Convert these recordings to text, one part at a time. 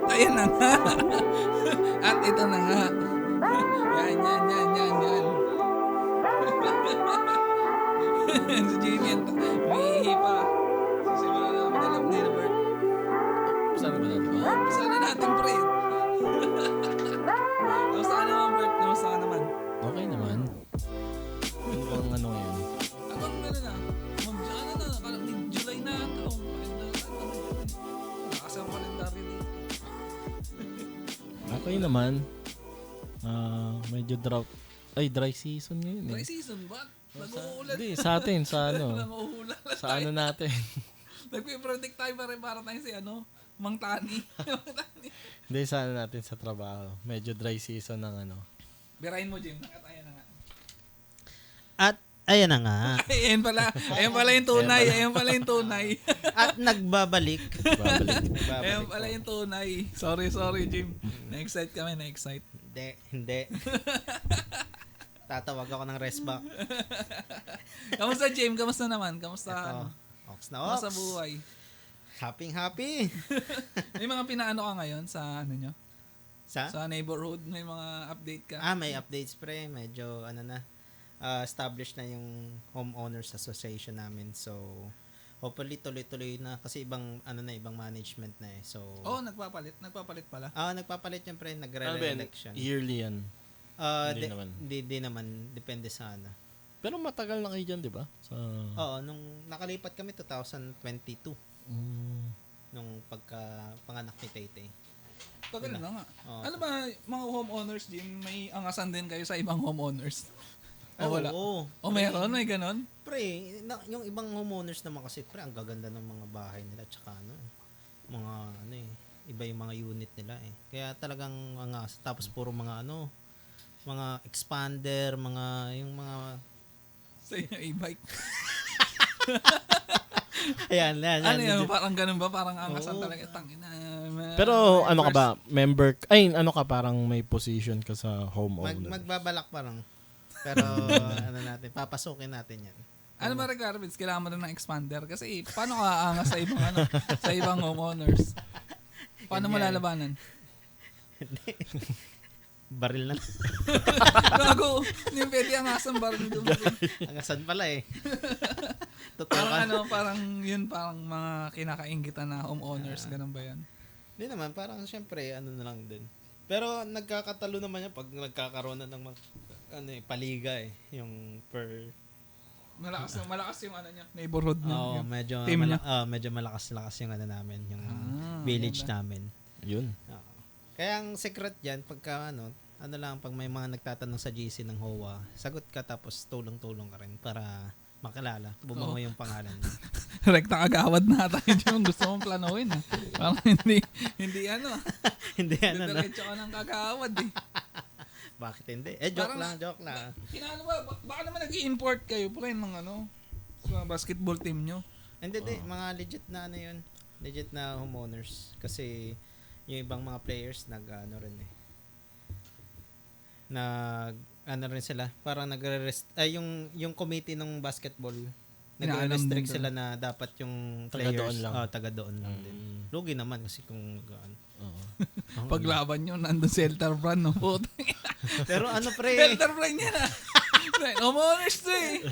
Ayan na nga. At ito na nga. Yan. Si Jimmy, umiihi pa. Sisimula na kami na ni Bert. Saan ba natin? Sana natin, pre. Kamusta ka naman, Bert? Kamusta ka naman? Okay naman. Ano bang ano ngayon? Abang gano'n na. Ano na, kalang mid-July na ito. Lakas ang kalendaryo ni. Okay naman. Medyo drought. Ay, dry season ngayon Dry eh. season ba? Nag-uulan. Hindi, sa atin, sa ano. Nag-uulan na Sa tayo. ano natin. Nagpipredict tayo pa rin para tayo si Mang Tani. Mang Tani. Hindi, sa ano natin sa trabaho. Medyo dry season ng ano. Birahin mo, Jim. Nakataya na nga. At ayan na nga. Ayan pala. Ayan pala yung tunay. Ayan pala yung tunay. At nagbabalik. Babalik. Ayan pala yung tunay. Sorry, Jim. Na-excite kami, na-excite. Hindi. Tatawag ako ng rest back. Kamusta, Jim? Kamusta naman? Kamusta? Ito. Ox na ox. Kamusta buhay? Happy. May mga pinaano ka ngayon sa ano nyo? Sa? Sa neighborhood? May mga update ka? May updates pre. Medyo established na yung homeowners association namin. So, hopefully tuloy-tuloy na kasi ibang management na eh. So, Nagpapalit pala. nagpapalit yan pre, Ano ba yan? nagre-election. Yearly yan. Hindi naman. Hindi naman, depende sa ano. Pero matagal na kayo dyan, di ba? Oo, nung nakalipat kami 2022 nung panganak ni Taytay. Tagal na nga. Oo. Ano ba, mga homeowners, Jim, may angasan din kayo sa ibang homeowners? O wala? Oo. O meron? May ganon? Pre, yung ibang homeowners naman kasi pre, ang gaganda ng mga bahay nila tsaka mga iba yung mga unit nila eh. Kaya talagang tapos puro mga mga expander, yung mga Sa inyo e-bike. ayan. Ano yan? Parang ganun ba? Parang angasan Oo. talaga. Tangina. Pero ano ka ba? Member? Ay, ano ka parang may position ka sa homeowner? magbabalak pa lang. Pero papasukin natin yan. Ano ba requirements? Kailangan mo rin ng expander? Kasi paano ka aangas sa ibang sa ibang homeowners? Paano mo Ganyan. lalabanan? Baril na. Gago, hindi pwede angasan baril doon. Angasan pala eh. Totoo Parang ka. parang mga kinakaingitan na homeowners, ganun ba yan? Hindi naman, parang syempre, na lang din. Pero nagkakatalo naman yan pag nagkakaroon na ng paliga eh. Yung per... Malakas yung niya, neighborhood niya. Oo, yung medyo, team niya. medyo malakas yung namin, yung village namin. Yun. Oo. Kaya ang secret dyan, pagka pag may mga nagtatanong sa GC ng HOA, sagot ka tapos tulong-tulong ka rin para makilala, bumango yung pangalan mo. Rekta agawad na tayo yung gusto mong planuhin. Parang hindi Hindi diretso ka ng kagawad eh. Bakit hindi? Joke lang. Kinano ba? Baka naman nag-i-import kayo pre ng sa basketball team nyo. Hindi, mga legit na yun. Legit na homeowners. Kasi yung ibang mga players rin eh. Rin sila. Parang yung committee ng basketball, nagre-restrict din sila na dapat yung Taga players doon lang. taga doon lang din. Lugi naman kasi kung Oo. Paglaban nyo, nandun si Elter Brand, no? Putang ina. Pero pre, Elter Brand yan ah. Homeowners to eh.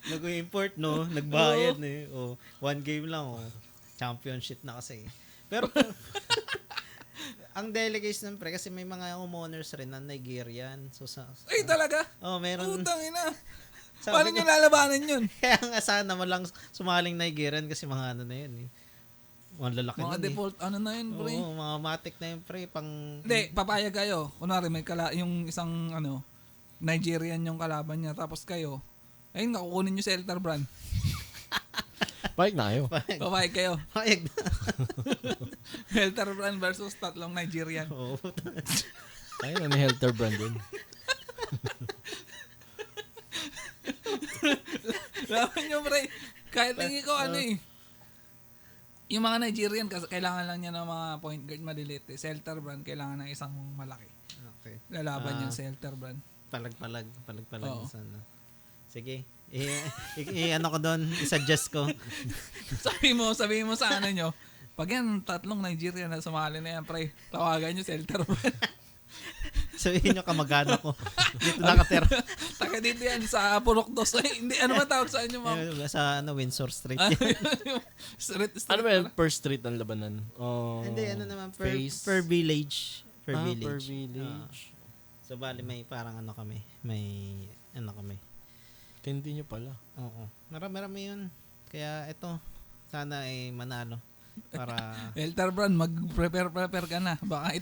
nag-import nagbayad one game lang championship na kasi. Pero ang delegation pre kasi may mga homeowners rin na Nigerian. So Ay talaga? meron. Putang ina. Sabi Paano ko, nyo lalabanan yun? kaya nga sana mo lang sumaling Nigerian kasi mga na yun eh. Mga lalaki Mga nun default, na yun, pre? Oo, mga matic na yun pre. Hindi, papayag kayo. Kunwari, may yung isang, Nigerian yung kalaban niya. Tapos kayo, ayun, nakukunin nyo si Elter Brand. Bike na kayo. Papayag kayo. Payag na. Elter Brand versus tatlong Nigerian. Oo. Ayun, may Helter brand din. Laban nyo, pre. Kahit tingin ko, yung mga Nigerian, kailangan lang niya ng mga point guard maliliit. Si Elter Brand, kailangan ng isang malaki. Okay. Lalaban niya si Elter Brand. Palag Oo. sana. Sige. Ko doon, i-suggest ko. Sabi mo sa nyo, Pag yan, tatlong Nigerian na sumali na yan, pre, tawagan nyo Celter Brand. Sabihin nyo kamag-anak ko. Dito nakatira. Taga dito yan sa Purok 2. Ay, hindi, ano ba tawag sa inyo, ma'am? Sa Windsor Street. Street. Ano ba yun? Per street ang labanan? Oh, Hindi, ano naman, per face. village. Per village. Per village. So, bali may parang ano kami. May ano kami. Tindi nyo pala. Oo. Marami yun. Kaya ito, sana ay manalo. Para Celter Brand, mag-prepare ka na. Baka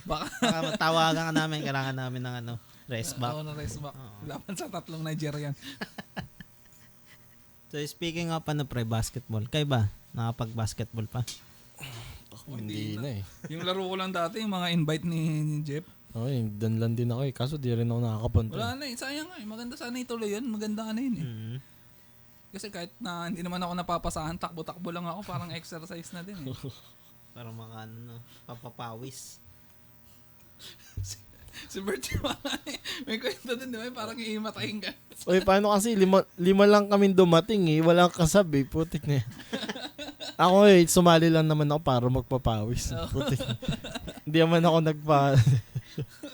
baka matawagan ka namin. Kailangan namin ng ano, rest back. Oo, na race back. Laban sa tatlong Nigerian. So, speaking of ano pre, basketball. Kayo ba? Nakapag-basketball pa? Hindi na eh. Yung laro ko lang dati, yung mga invite ni Jeff. Doon lang din ako eh. Kaso di rin ako nakakapunta. Wala na eh. Sayang nga eh. Maganda sana ituloy yun. Maganda ano yun eh. Mm. Kasi kahit na hindi naman ako napapasahan, takbo-takbo lang ako. Parang exercise na din eh. Para maka ano, papapawis. Si Bert yung mga may kwento din, di ba? Parang iimatayin ka. Uy, paano kasi lima lang kami dumating eh. Walang kasabi. Putik na yan. Ako eh, sumali lang naman ako para magpapawis. Putik. Hindi naman ako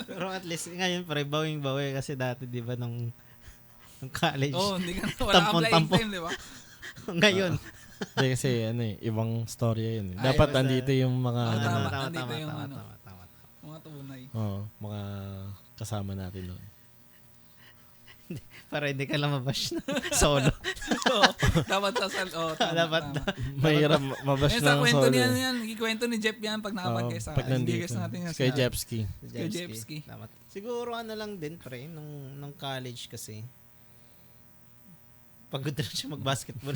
Pero at least ngayon pre, bawing-bawi kasi dati di ba nung college. Hindi ka na. Wala kang playing Tampon-tampon. time, di ba? Ngayon. Hindi kasi ano eh, ibang storya yun. Ay, Dapat basta- andito yung mga tama. tama, Andito tama, yung tama, ano. tama, tama. Mga tunay. mga kasama natin doon. Para hindi ka lang mabash na solo. Dapat tama. Dapat tama. Mahirap mabash Sa ng kwento solo. niya yan, ikwento ni Jeff yan pag nakapag-guest sa pag nandito. i-guest natin yan. Kay Jepski. Kay Jepski. Tama. Siguro ano lang din pre, nung college kasi, pagod na siya mag-basketball.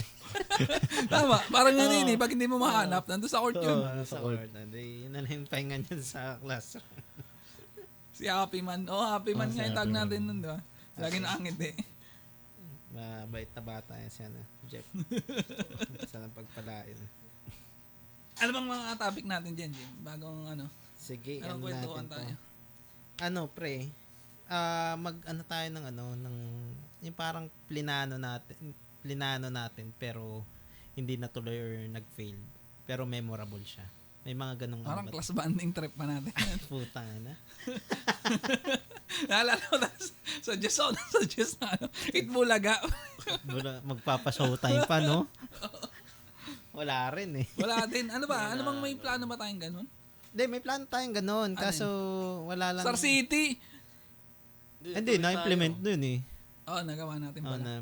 Tama, parang yun yun eh. Pag hindi mo mahanap, nandun sa court yun. Sa court. Yun na lang yung pahinga niya sa class. Si Happy Man. Happy Man nga yung tag natin nun, di ba? Lagi naangit eh. Mabait na bata yan siya na, Jeff. Sana pagpalain. Ano bang mga topic natin dyan, Jim? Bagong ano? Sige, Anong ano kwentuhan natin to? tayo? Ano, pre? Mag-ano tayo ng ano, ng yung parang plinano natin pero hindi natuloy or nag-fail. Pero memorable siya. May mga ganong Parang ano ba- class banding trip pa natin. Putang na. Naalala ko na suggest na ano, Itbulaga. Magpapa-showtime pa, no? Wala rin eh. Wala din. Ano ba? Ano bang may plano ba tayong ganun? Hindi, may plano tayong ganun. Kaso wala lang. Star City! Hindi, na-implement dun eh. Nagawa natin pala.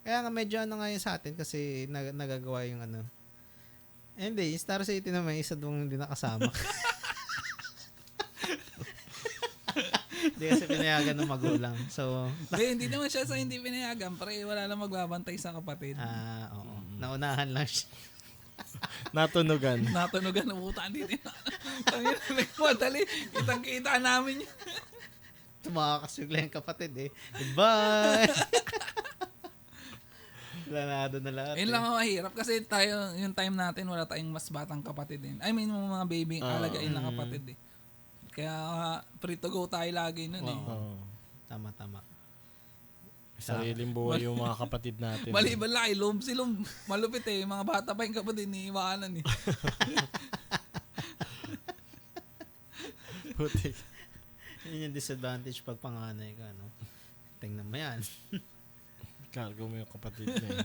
Kaya nga medyo ano nga yun sa atin kasi nagagawa yung ano. Hindi, Star City naman isa doon hindi nakasama. Hindi kasi pinayagan ng magulang. So, Hindi naman siya sa hindi pinayagan. Pre, wala lang magbabantay sa kapatid. oo. Naunahan lang siya. Natunugan. Natunugan ng buta dito. Tangin na nagpadali. Kitang-kita namin yun. Tumakas bigla yung kapatid eh. Goodbye! Planado na lahat. Yun lang ang mahirap kasi tayo, yung time natin, wala tayong mas batang kapatid din. I mean, mga baby, alagain na kapatid eh. Kaya free to go tayo lagi nun eh. Tama. Sariling buhay yung mga kapatid natin. Maliban lang kay Lom. Si Lom, malupit eh. Mga bata pa yung kapatid ni Iwanan eh. Putik. Yun yung disadvantage pag panganay ka, no? Tingnan mo yan. Cargo mo yung kapatid niya.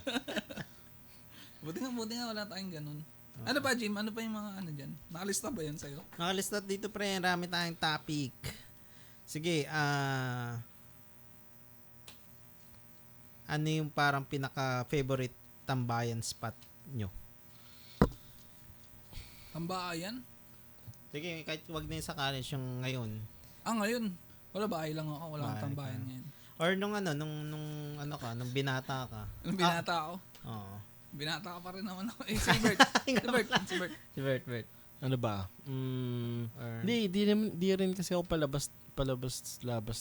Buti nga wala tayong ganun. Ano pa, Jim? Ano pa yung mga ano dyan? Nakalista ba yan sa'yo? Nakalista dito pre, marami tayong topic. Sige, ano yung parang pinaka-favorite tambayan spot nyo? Tambayan? Sige, kahit wag na yung sa college yung ngayon. Ngayon. Wala bahay lang ako. Wala akong Bahay tambayan ka. ngayon. Or nung binata ka. Nung binata ako. Oo. Binata ka pa rin naman ako. Si Bert. Si Bert. Ano ba? Or, Di rin kasi ako palabas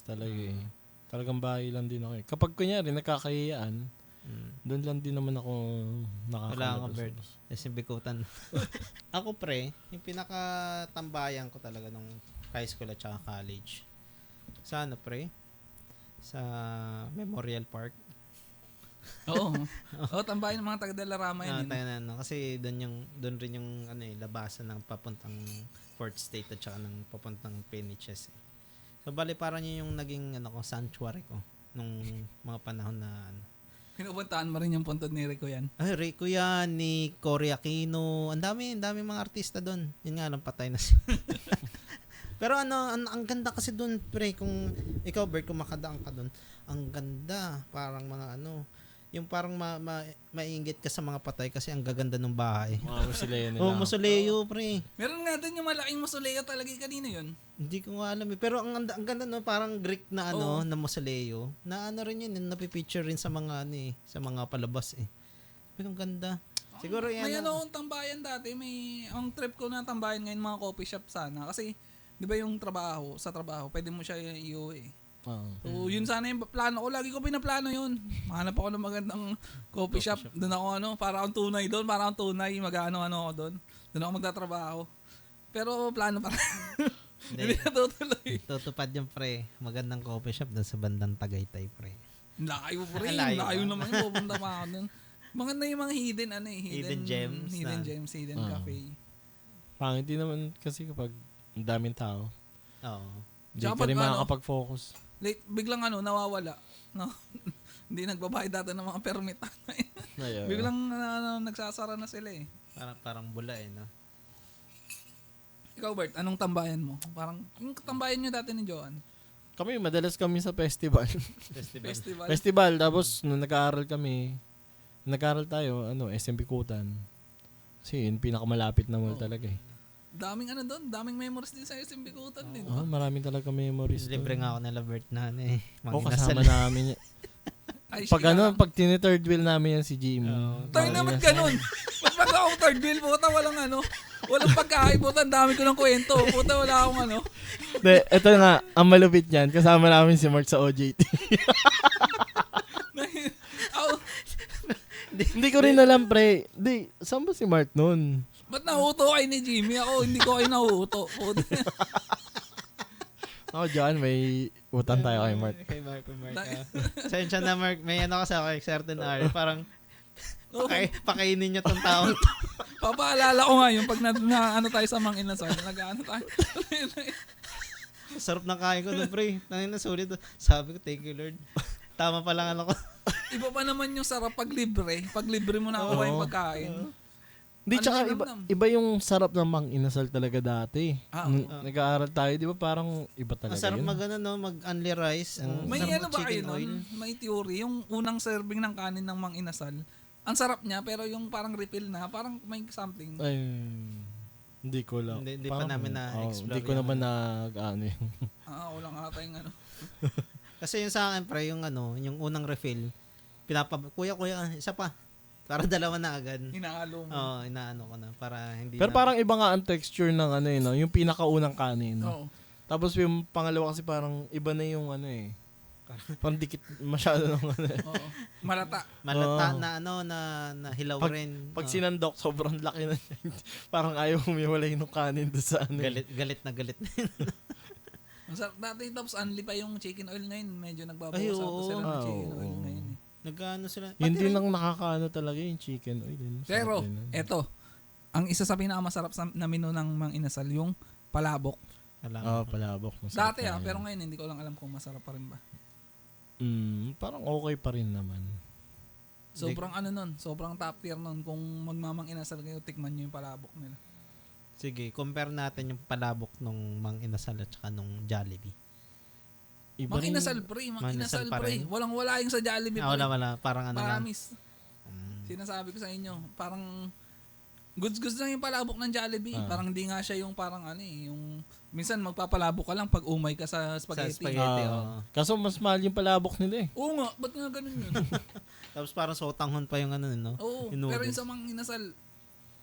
talaga eh. Talagang bahay lang din ako eh. Kapag kunyari nakakahiyaan, doon lang din naman ako nakakalabas. wala ka Bert. Kasi bikutan. Ako pre, yung pinaka-tambayan ko talaga nung high school at saka college. Sa ano pre? Sa Memorial Park. Oo. Oo, tambayan ng mga taga-Dalarama yun. Tayo na, no? Kasi doon rin yung labasan ng papuntang Fourth State at saka ng papuntang Peniches. So bali parang yun yung naging sanctuary ko nung mga panahon na Pinupuntaan mo rin yung puntod ni Rico yan. Ay, Rico yan, ni Cory Aquino. Ang dami mga artista doon. Yun nga lang, patay na siya. Pero ang ganda kasi doon, pre, kung ikaw, Bert, kung makadaan ka doon, ang ganda. Parang mga yung parang maiinggit ka sa mga patay kasi ang gaganda ng bahay. Mga musileo nila. Oh, mausoleo, pre. Meron nga doon yung malaking mausoleo talaga kanina yun. Hindi ko nga alam eh. Pero ang ganda, no, parang Greek na na mausoleo. Na rin yun, napipicture rin sa mga sa mga palabas eh. Pero ang ganda. Siguro yan. May akong tambayan dati, ang trip ko na tambayan ngayon mga coffee shop sana kasi 'di ba yung sa trabaho, pwede mo siya iuwi. So, yun sana yung plano ko. Lagi ko pinaplano yun. Mahanap ako ng magandang coffee shop. Doon ako para akong tunay doon. Para akong tunay. Mag-ano ako doon. Doon ako magtatrabaho. Pero plano pa rin. Hindi natutuloy. Tutupad yung pre. Magandang coffee shop doon sa bandang Tagaytay, pre. Layo po rin. Layo naman yung pupunta pa ako doon. Maganda yung mga hidden gems. Hidden gems, hidden cafe. Pangit din naman kasi kapag ang daming tao. Oo. Hindi ka rin makakapag-focus. Biglang nawawala. No? Hindi nagbabayad dati ng mga permit. Biglang nagsasara na sila eh. Parang bula eh, no? Ikaw, Bert, anong tambayan mo? Parang, yung tambayan nyo dati ni Joan. Madalas kami sa festival. Festival. Tapos, nung nag-aaral tayo, SMP Kutan. Kasi yun, pinakamalapit na mall talaga eh. Daming daming memories din sa SM Bikutan din. Maraming talaga memories. Libre nga ako nila Bert na kasama namin yan. Pag tini-third wheel namin yan si Jimmy. Tayo naman ganun. Pag ako third wheel, puta, walang pagkain, puta, ang dami ko ng kwento. Puta, wala akong Ito nga, ang malupit yan, kasama namin si Mark sa OJT. Hindi ko rin alam, pre. Saan ba si Mark nun? Ba't nahuto kayo ni Jimmy? Ako, hindi ko kayo nahuto. Ako, John, may utang tayo kay Mark. Kay Mark. Sensya na, Mark. May kasi ako, certain hour. Parang, pakainin niyo tong tao. Papaalala ko nga yung pag tayo sa Mang Inasal. Nag-ano tayo. Sarap ng kain ko doon, pre. Sulit. Sabi ko, thank you, Lord. Tama pa lang ko. Iba pa naman yung sarap pag libre. Pag libre mo na ako yung pagkain. Hindi, tsaka iba yung sarap ng Mang Inasal talaga dati. Nag-aaral tayo, di ba parang iba talaga sarap mag-only rice. May ba kayo nun? May theory. Yung unang serving ng kanin ng Mang Inasal, ang sarap niya, pero yung parang refill na, parang may something. Ay, hindi ko lang. Hindi pa namin na-explore. Hindi ko naman na-ano yun. Wala nga tayong Kasi yung sa akin, pre, yung unang refill, kuya, isa pa. Para dalawa na agad. Hinahalo mo. Oo, inaano ko na. Para hindi Pero parang iba nga ang texture ng yung pinakaunang kanin. Oo. Tapos yung pangalawa kasi parang iba na yung parang dikit masyado ng Oo. Malata na hilaw rin. Pag sinandok, sobrang laki na siya. Parang ayaw humiwalay ng kanin doon sa Galit na. Masarap dati, tapos unli pa yung chicken oil ngayon. Medyo nagbabawas sila ng chicken oil ngayon. Nagano sila. Yun din ang nakakaano talaga yung chicken oil. Pero, eto, ang isa sa pinakamasarap na menu ng Mang Inasal, yung palabok. Palabok. Dati pero ngayon hindi ko lang alam kung masarap pa rin ba. Parang okay pa rin naman. Sobrang sobrang top tier nun. Kung magmamang Inasal kayo, tikman nyo yung palabok nila. Sige, compare natin yung palabok nung Mang Inasal at saka nung Jollibee. Mang Inasal pre. Walang-wala yung sa Jollibee. Wala. Parang Promise. Sinasabi ko sa inyo, parang goods lang yung palabok ng Jollibee. Parang hindi nga siya yung parang yung minsan magpapalabok ka lang pag umay ka sa spaghetti. Kaso mas mahal yung palabok nila eh. Oo nga, ba't nga ganun yun? Tapos parang sotanghon pa yung no? Oo, pero yung sa Mang Inasal,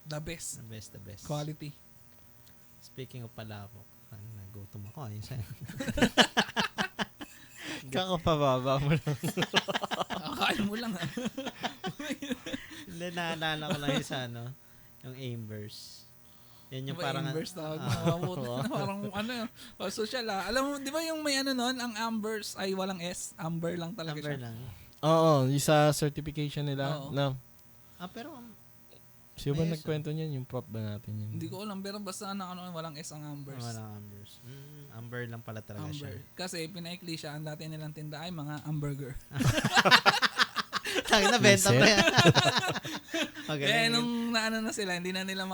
the best. The best. Quality. Speaking of palabok, nagutom ako. Kakapababa mo lang. Kakain mo lang Hindi, naalala ko lang yung sa yung Ambers. Yan yung parang Ambers tawag. Parang social Alam mo, di ba yung may nun, ang Ambers ay walang S? Amber lang talaga Amber siya. lang. Oo, yung sa certification nila. Oo. Na, Pero, sino ba May nagkwento niyan? Yung prop ba natin yun? Hindi ko alam, pero basta walang S ang Ambers. walang Ambers. Amber lang pala talaga Amber. siya. Kasi pinaikli siya, ang dati nilang tinda ay mga hamburger. Tangin na, benta pa yan. Kaya nung naano na sila, hindi na nila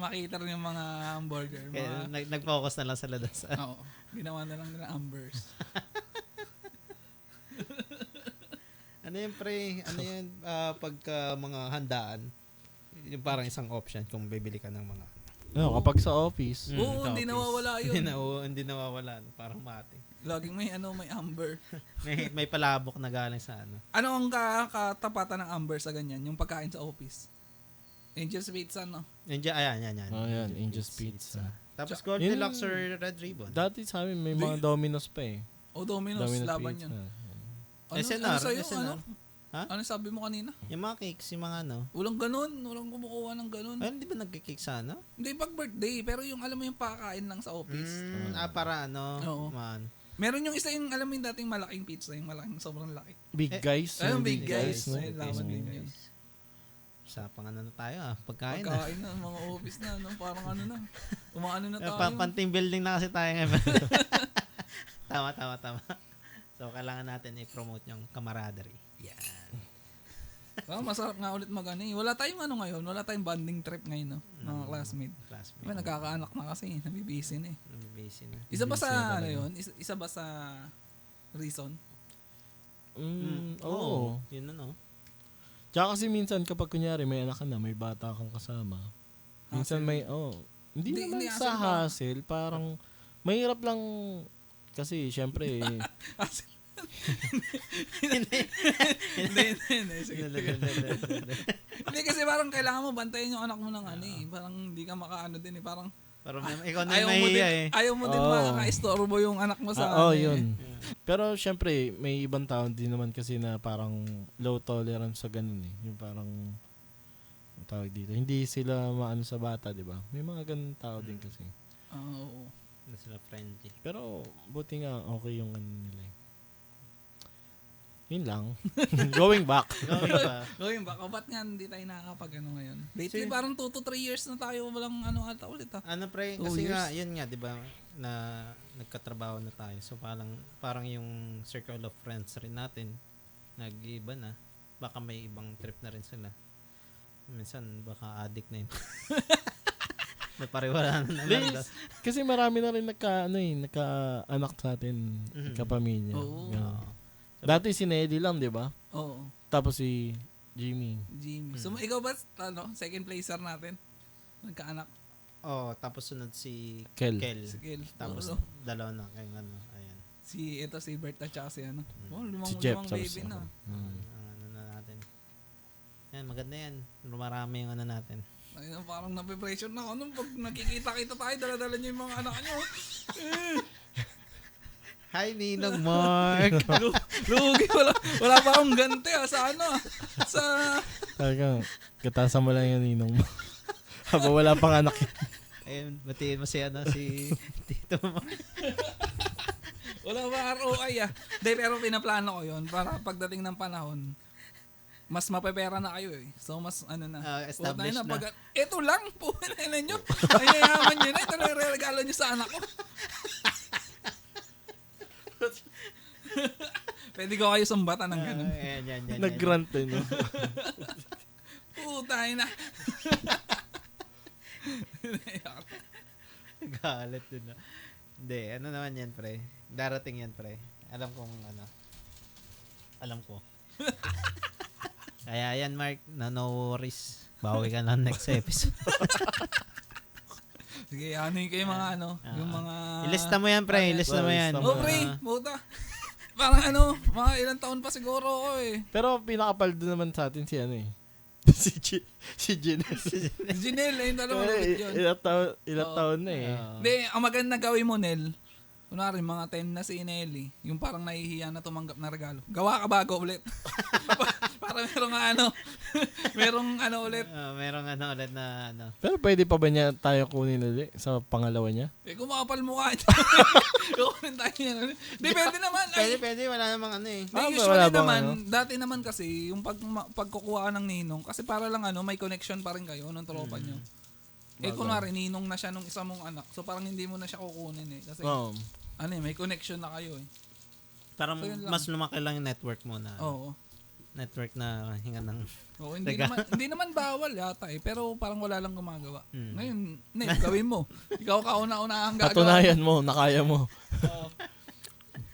makita rin yung mga hamburger. Kaya nag-focus na lang sila doon sa... Oo, ginawa na lang nila Ambers. Ano yun, pre? Ano yun, pagka mga handaan, yung parang isang option kung bibili ka ng mga... No, kapag sa office. Oo, sa hindi office. nawawala yun. Hindi nawawala. No? Parang mating. Laging may Amber. may palabok na galing sa ano. Ano ang katapatan ng Amber sa ganyan? Yung pagkain sa office. Angel's Pizza, no? Yan. Oh, yan. Angel's Pizza. Tapos Gold Yun- Deluxe or Red Ribbon. Dati sa amin may mga Domino's pa eh. O Domino's, laban yun. Ano SNR, sa'yo? SNR. Ano? Ha? Ano sabi mo kanina? Yung mga cakes, yung mga ano. Walang ganun. Walang kumukuha ng ganun. Ay, hindi ba nagkikake sa ano? Hindi pag birthday, pero yung alam mo yung pakain lang sa office. Para ano. Oo. Man. Meron yung isa yung alam mo yung dating malaking pizza, yung malaking sobrang laki. Big guys. Ayun, yung big guys. no? Ay, laban din yun. Sa pang ano na tayo pagkain na. Pagkain na, mga office na, no? Parang ano na. Umaano na tayo. Panting building na kasi tayo ngayon. tama. So, kailangan natin i-promote yung camaraderie. Yan. Masarap nga ulit mag-ano eh. Wala tayong ano ngayon, wala tayong bonding trip ngayon, no? Mga classmate. Diba, nagkakaanak na kasi, nabibisi na eh. Nabibisi na. Isa ba sa ano yun? Isa ba sa reason? Oo. Yun ano. Tsaka kasi minsan kapag kunyari may anak ka na, may bata kang kasama. Minsan may, hindi naman hindi sa hassle, parang mahirap lang kasi syempre Hindi. Sige. Hindi kasi parang kailangan mo bantayan yung anak mo ng ano eh. Parang hindi ka makaano din eh. Parang ikaw na yung mahiya eh. ayaw mo din maka-istorbo yung anak mo sa ano eh. yun. Pero syempre, may ibang tao din naman kasi na parang low tolerance sa ganun eh. Yung parang tawag dito. Hindi sila maano sa bata, di ba? May mga ganun tao din kasi. Oo. Hindi sila friendly. Pero buti nga okay yung ano nila eh. Yun lang. Going back. Going back. Ba't nga hindi tayo nakakapag ano ngayon? Lately parang 2 to 3 years na tayo walang ano ata ulit ha. Ano pre, kasi nga, yun nga, di ba, na nagkatrabaho na tayo. So parang yung circle of friends rin natin, nag-iba na. Baka may ibang trip na rin sila. Minsan, baka addict na yun. Nagpariwala na naman. Kasi marami na rin nagka-anak sa atin, kapamilya. Oo. Dati si Nelly lang, di ba? Oo. Tapos si Jimmy. So ikaw ba second placer natin? Nagkaanak. Tapos sunod si Kel. Si Kel. Tapos dalawa na kayong ano, ayan. Si Bert at saka si ano. Si Jeff. Limang baby na. Ang ano na natin. Yan, maganda yan. Marami yung ano natin. Ayun, parang nape-pressure na ako. Pag nakikita-kita tayo, dala-dala niyo yung mga anak niyo. Hi, Ninong Mark! Lugi, wala pa akong ganti sa ano. Sa... Talagang, katasan mo lang yung ninong mo. Habang wala pang anak yun. Ayun, batiin mo si Tito Mark. Wala pa ROI Hindi, pero pinaplano ko yun para pagdating ng panahon, mas mapepera na kayo eh. So, mas ano na. Established na. Ito lang, puhunan nyo. Ay, yaman nyo na. Ito na yung regalo nyo sa anak ko. Pwede ko kayo sumbatan ng ganun. Yan. Nag-grant eh, no? Putay na. Galit dun na. Hindi, ano naman yan, pre? Darating yan, pre. Alam ko. Kaya yan, Mark, no worries. Bawi ka lang next episode. Sige, ano yung kayo mga ano, yung mga... Ilista mo yan, pre. Ilista mo yan. Oh, pre, buta. Parang ano, mga ilang taon pa siguro ako eh. Pero pinakapaldo naman sa atin si ano eh. si Jinel. Si Jinel, ayun talaga malapit yun. Ilang taon na eh. Hindi, ang maganda gawin mo, Nel, kunwari, mga 10 na si Nelly, yung parang nahihiya na tumanggap na regalo. Gawa ka bago ulit. Para para merong ano, merong ano ulit. Merong ano ulit na ano. Pero pwede pa ba niya tayo kunin ulit sa pangalawa niya? Kung makapal mukha niya. Kukunin tayo yan. Depende naman. Pwede, wala namang ano eh. Usually naman, dati naman kasi, yung pagkukuha ka ng ninong, kasi para lang ano, may connection pa rin kayo ng tropa nyo. Kunwari, ninong na siya nung isa mong anak. So parang hindi mo na siya kukunin eh. Kasi, may connection na kayo eh. Parang So, mas lumaki lang yung network mo na. Oo. Network na hinga ng... Oo, hindi naman bawal yata eh. Pero parang wala lang gumagawa. Ngayon, gawin mo. Ikaw kauna-una ang gagawa. Patunayan mo, nakaya mo.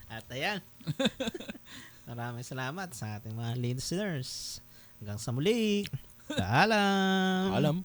At ayan. Maraming salamat sa ating mga listeners. Hanggang sa muli. Paalam. Alam.